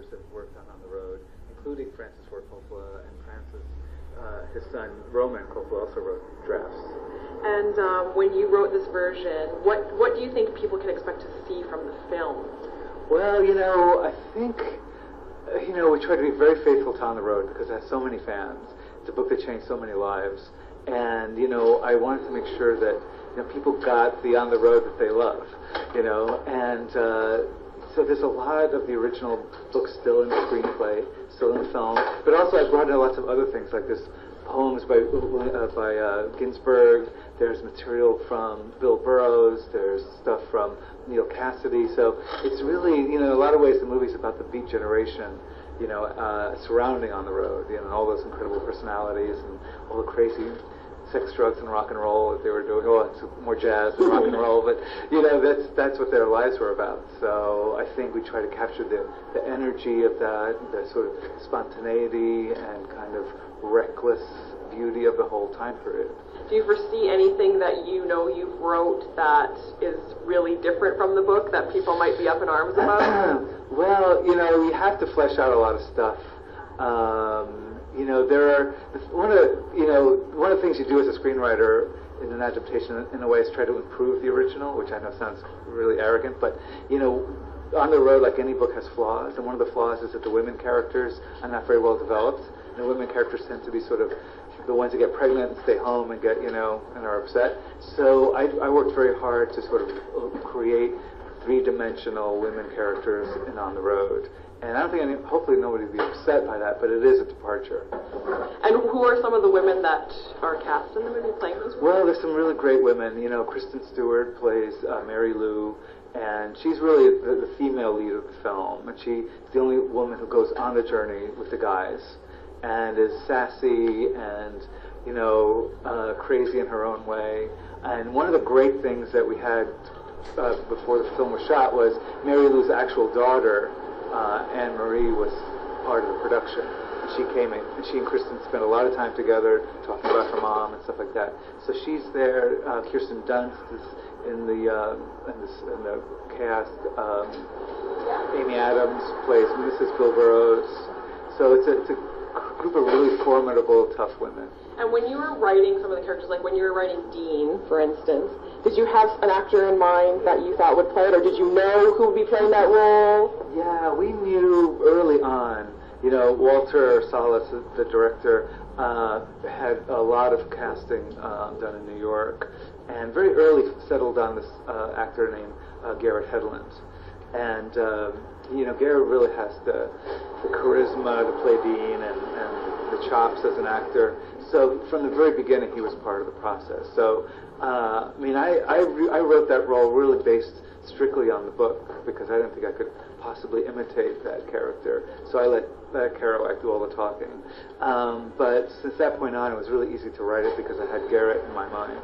directors have worked on the road, including Francis Ford Coppola, and his son Roman Coppola also wrote drafts. And when you wrote this version, what do you think people can expect to see from the film? Well, I think, we try to be very faithful to On the Road because it has so many fans. It's a book that changed so many lives. And, I wanted to make sure that, people got the On the Road that they love, And so there's a lot of the original book still in the screenplay, still in the film. But also I brought in lots of other things like this poems by Ginsberg. There's material from Bill Burroughs. There's stuff from Neil Cassidy. So it's really, in a lot of ways, the movie's about the Beat generation, surrounding On the Road, and all those incredible personalities and all the crazy sex, drugs, and rock and roll that they were doing. Oh, it's more jazz than rock and roll, but that's what their lives were about. So I think we try to capture the energy of that, the sort of spontaneity and kind of reckless beauty of the whole time period. Do you foresee anything that you wrote that is really different from the book that people might be up in arms about? Well, you have to flesh out a lot of stuff. There are one of the things you do as a screenwriter in an adaptation, in a way, is try to improve the original, which I know sounds really arrogant, but On the Road, like any book, has flaws, and one of the flaws is that the women characters are not very well developed. And the women characters tend to be sort of the ones that get pregnant and stay home and get and are upset. So I worked very hard to sort of create three-dimensional women characters in On the Road. And I don't think hopefully nobody will be upset by that, but it is a departure. And who are some of the women that are cast in the movie playing those women? Well, there's some really great women. Kristen Stewart plays Mary Lou, and she's really the female lead of the film. And she's the only woman who goes on the journey with the guys and is sassy and, crazy in her own way. And one of the great things that we had before the film was shot was Mary Lou's actual daughter, Anne Marie, was part of the production. And she came in, and she and Kristen spent a lot of time together talking about her mom and stuff like that. So she's there. Kirsten Dunst is in the cast. Amy Adams plays Mrs. Bill Burroughs. So it's a group of really formidable, tough women. And when you were writing some of the characters, like when you were writing Dean, for instance, did you have an actor in mind that you thought would play it, or did you know who would be playing that role? Yeah, we knew early on. Walter Salas, the director, had a lot of casting done in New York, and very early settled on this actor named Garrett Hedlund. And Garrett really has the charisma to play Dean and the chops as an actor. So from the very beginning, he was part of the process. So I wrote that role really based strictly on the book because I didn't think I could possibly imitate that character. So I let Kerouac do all the talking. But since that point on, it was really easy to write it because I had Garrett in my mind.